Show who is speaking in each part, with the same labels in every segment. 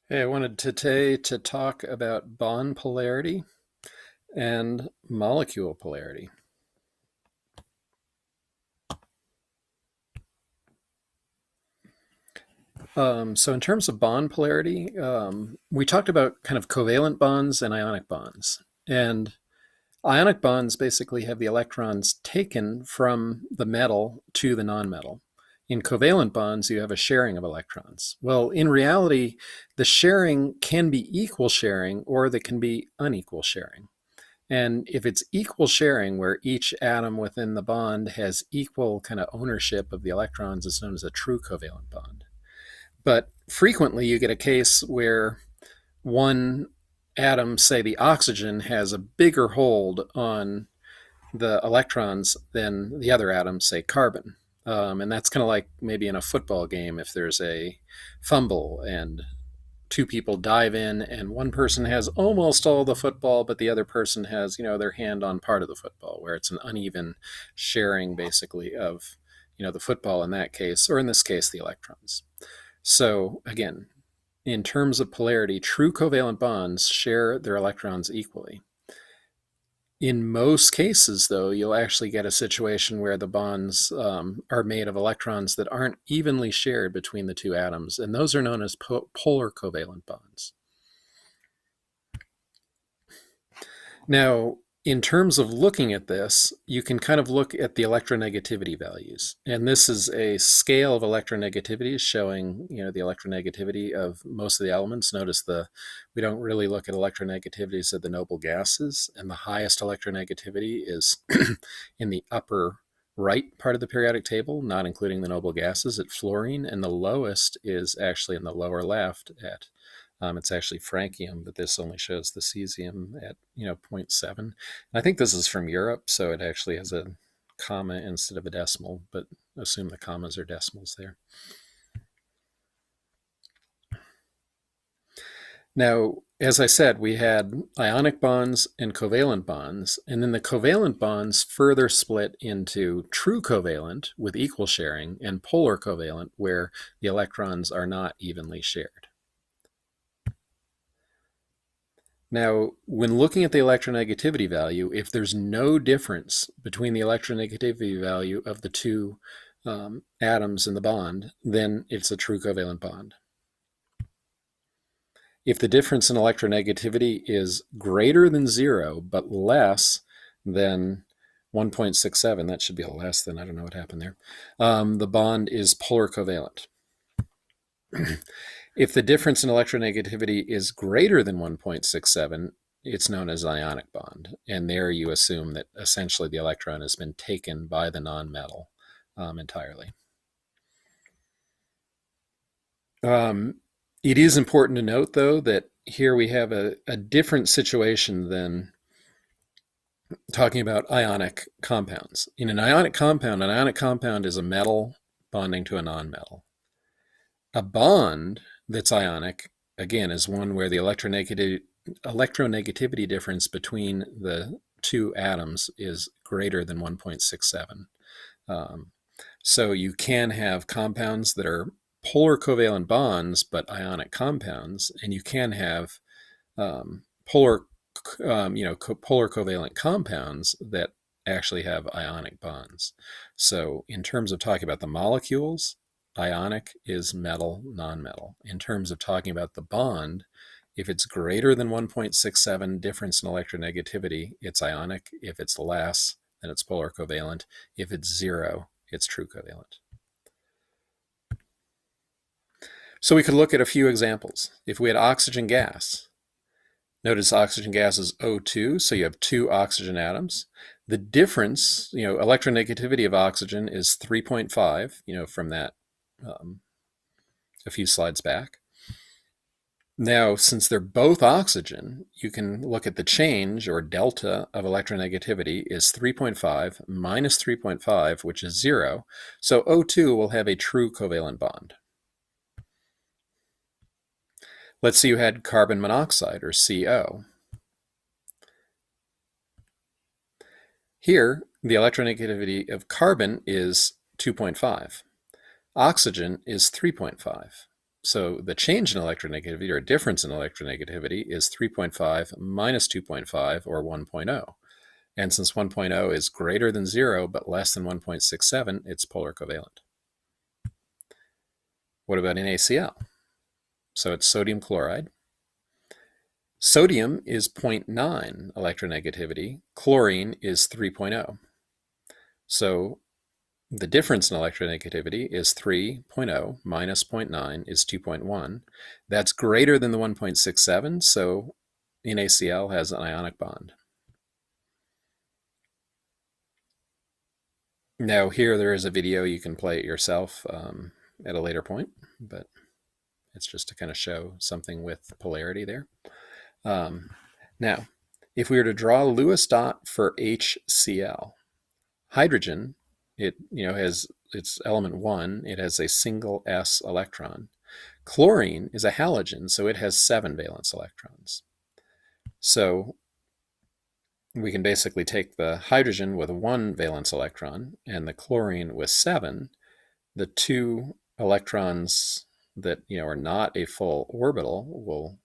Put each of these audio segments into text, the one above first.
Speaker 1: Hey, I wanted today to talk about bond polarity and molecule polarity. So in terms of bond polarity, we talked about kind of covalent bonds and ionic bonds. And ionic bonds basically have the electrons taken from the metal to the nonmetal. In covalent bonds, you have a sharing of electrons. Well, in reality, the sharing can be equal sharing or they can be unequal sharing. And if it's equal sharing, where each atom within the bond has equal kind of ownership of the electrons, it's known as a true covalent bond. But frequently, you get a case where one atom, say the oxygen, has a bigger hold on the electrons than the other atoms, say carbon. And that's kind of like maybe in a football game if there's a fumble and two people dive in and one person has almost all the football but the other person has their hand on part of the football, where it's an uneven sharing basically of the football in that case, or in this case the electrons. So again, in terms of polarity, true covalent bonds share their electrons equally. In most cases, though, you'll actually get a situation where the bonds are made of electrons that aren't evenly shared between the two atoms, and those are known as polar covalent bonds. Now, in terms of looking at this, you can kind of look at the electronegativity values. And this is a scale of electronegativity showing, the electronegativity of most of the elements. Notice we don't really look at electronegativities of the noble gases, and the highest electronegativity is in the upper right part of the periodic table, not including the noble gases, at fluorine, and the lowest is actually in the lower left at it's actually francium, but this only shows the cesium at zero point 0.7. And I think this is from Europe, so it actually has a comma instead of a decimal, but assume the commas are decimals there. Now, as I said, we had ionic bonds and covalent bonds, and then the covalent bonds further split into true covalent with equal sharing and polar covalent, where the electrons are not evenly shared. Now, when looking at the electronegativity value, if there's no difference between the electronegativity value of the two atoms in the bond, then it's a true covalent bond. If the difference in electronegativity is greater than 0 but less than 1.67, that should be a less than, I don't know what happened there, the bond is polar covalent. If the difference in electronegativity is greater than 1.67, it's known as ionic bond. And there you assume that essentially the electron has been taken by the nonmetal entirely. It is important to note, though, that here we have a different situation than talking about ionic compounds. In an ionic compound is a metal bonding to a nonmetal. A bond that's ionic, again, is one where the electronegativity difference between the two atoms is greater than 1.67. So you can have compounds that are polar covalent bonds but ionic compounds, and you can have polar covalent compounds that actually have ionic bonds. So in terms of talking about the molecules, ionic is metal, nonmetal. In terms of talking about the bond, if it's greater than 1.67 difference in electronegativity, it's ionic. If it's less, then it's polar covalent. If it's 0, it's true covalent. So we could look at a few examples. If we had oxygen gas, notice oxygen gas is O2, so you have two oxygen atoms. The difference, electronegativity of oxygen is 3.5, from that a few slides back. Now, since they're both oxygen, you can look at the change, or delta, of electronegativity is 3.5 minus 3.5, which is 0. So O2 will have a true covalent bond. Let's say you had carbon monoxide, or CO. Here, the electronegativity of carbon is 2.5. Oxygen is 3.5. So the change in electronegativity, or difference in electronegativity, is 3.5 minus 2.5, or 1.0. And since 1.0 is greater than 0 but less than 1.67, it's polar covalent. What about NaCl? So it's sodium chloride. Sodium is 0.9 electronegativity. Chlorine is 3.0. So the difference in electronegativity is 3.0 minus 0.9 is 2.1. That's greater than the 1.67, so NaCl has an ionic bond. Now here there is a video, you can play it yourself at a later point, but it's just to kind of show something with polarity there. Now, if we were to draw a Lewis dot for HCl, hydrogen, it has its element 1, it has a single s electron. Chlorine is a halogen, so it has 7 valence electrons. So we can basically take the hydrogen with 1 valence electron and the chlorine with 7. The 2 electrons that are not a full orbital will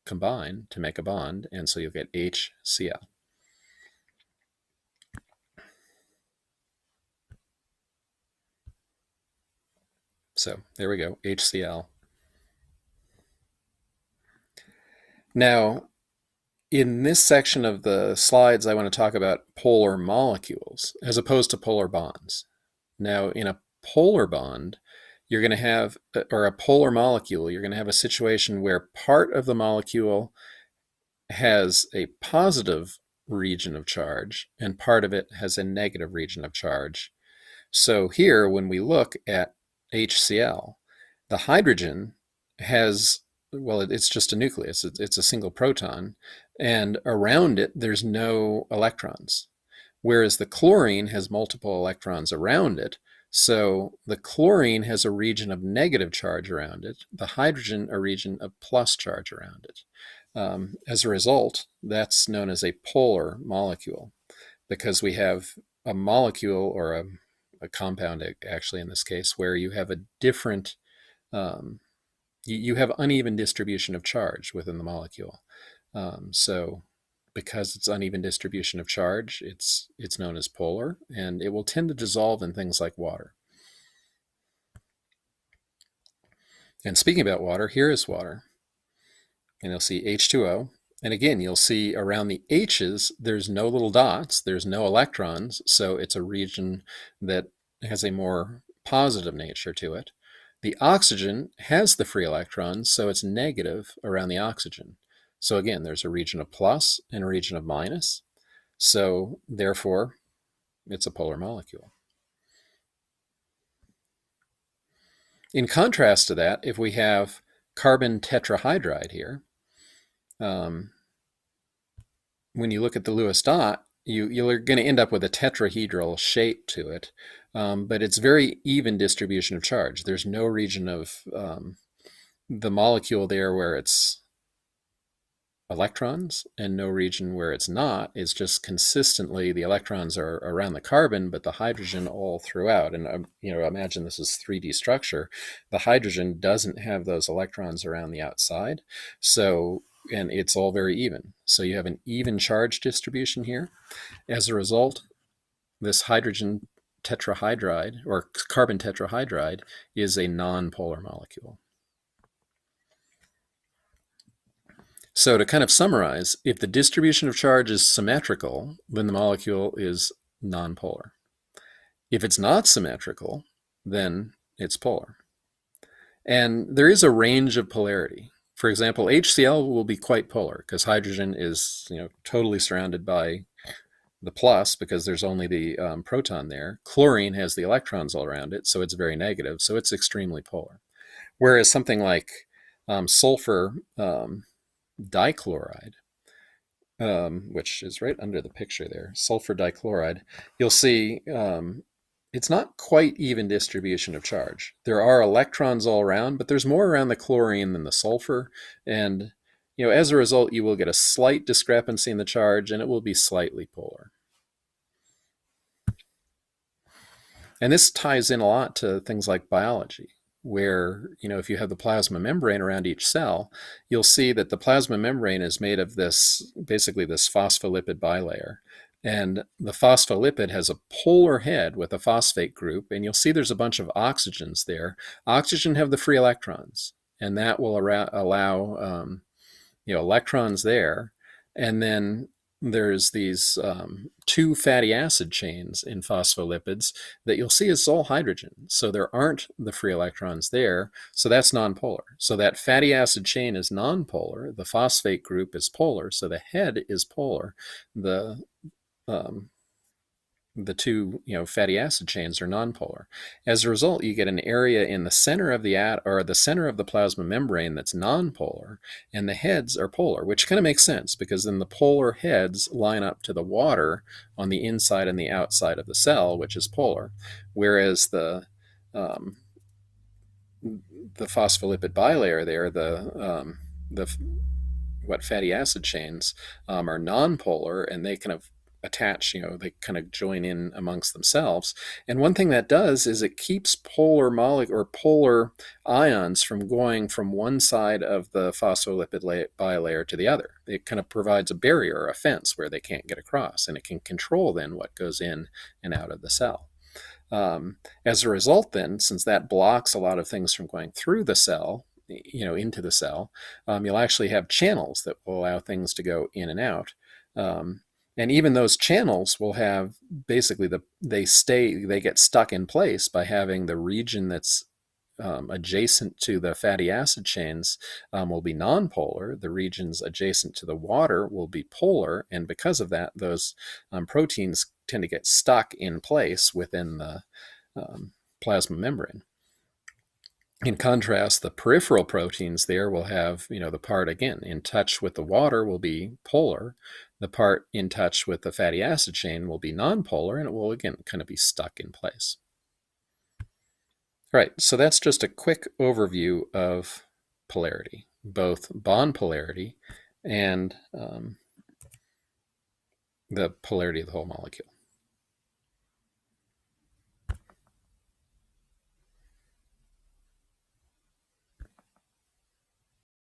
Speaker 1: combine to make a bond, and so you'll get HCl. So there we go, HCl. Now, in this section of the slides, I want to talk about polar molecules as opposed to polar bonds. Now, in a polar bond, you're going to have, or a polar molecule, you're going to have a situation where part of the molecule has a positive region of charge and part of it has a negative region of charge. So here, when we look at HCl, the hydrogen has, well, it's just a nucleus. It's a single proton, and around it, there's no electrons. Whereas the chlorine has multiple electrons around it. So the chlorine has a region of negative charge around it, the hydrogen a region of plus charge around it. As a result, that's known as a polar molecule, because we have a molecule, or a compound actually in this case, where you have a different, you have uneven distribution of charge within the molecule. So because it's uneven distribution of charge, it's known as polar, and it will tend to dissolve in things like water. And speaking about water, here is water. And you'll see H2O. And again, you'll see around the H's, there's no little dots, there's no electrons, so it's a region that has a more positive nature to it. The oxygen has the free electrons, so it's negative around the oxygen. So again, there's a region of plus and a region of minus. So therefore, it's a polar molecule. In contrast to that, if we have carbon tetrahydride here, when you look at the Lewis dot, you're going to end up with a tetrahedral shape to it, but it's very even distribution of charge. There's no region of the molecule there where it's electrons and no region where it's not. It's just consistently the electrons are around the carbon, but the hydrogen all throughout. And imagine this is 3D structure. The hydrogen doesn't have those electrons around the outside, and it's all very even. So you have an even charge distribution here. As a result, this hydrogen tetrahydride, or carbon tetrahydride, is a non-polar molecule. So to kind of summarize, if the distribution of charge is symmetrical, then the molecule is nonpolar. If it's not symmetrical, then it's polar. And there is a range of polarity. For example, HCl will be quite polar because hydrogen is totally surrounded by the plus because there's only the proton there. Chlorine has the electrons all around it, so it's very negative, so it's extremely polar. Whereas something like sulfur dichloride, which is right under the picture there, sulfur dichloride, you'll see it's not quite even distribution of charge. There are electrons all around, but there's more around the chlorine than the sulfur. And as a result, you will get a slight discrepancy in the charge, and it will be slightly polar. And this ties in a lot to things like biology. where, if you have the plasma membrane around each cell, you'll see that the plasma membrane is made of basically this phospholipid bilayer. And the phospholipid has a polar head with a phosphate group, and you'll see there's a bunch of oxygens there. Oxygen have the free electrons, and that will allow electrons there. And then there's these two fatty acid chains in phospholipids that you'll see is all hydrogen. So there aren't the free electrons there. So that's nonpolar. So that fatty acid chain is nonpolar. The phosphate group is polar. So the head is polar. The um, the two fatty acid chains are nonpolar. As a result, you get an area in the center of the center of the plasma membrane that's nonpolar, and the heads are polar, which kind of makes sense because then the polar heads line up to the water on the inside and the outside of the cell, which is polar, whereas um, the phospholipid bilayer there, the what fatty acid chains are nonpolar, and they kind of attach, they kind of join in amongst themselves. And one thing that does is it keeps polar ions from going from one side of the phospholipid bilayer to the other. It kind of provides a barrier or a fence where they can't get across, and it can control then what goes in and out of the cell. As a result, then, since that blocks a lot of things from going through the cell, into the cell, you'll actually have channels that will allow things to go in and out. And even those channels will have basically they get stuck in place by having the region that's adjacent to the fatty acid chains will be nonpolar. The regions adjacent to the water will be polar, and because of that, those proteins tend to get stuck in place within the plasma membrane. In contrast, the peripheral proteins there will have, the part, again, in touch with the water will be polar. The part in touch with the fatty acid chain will be nonpolar, and it will, again, kind of be stuck in place. All right, so that's just a quick overview of polarity, both bond polarity and the polarity of the whole molecule.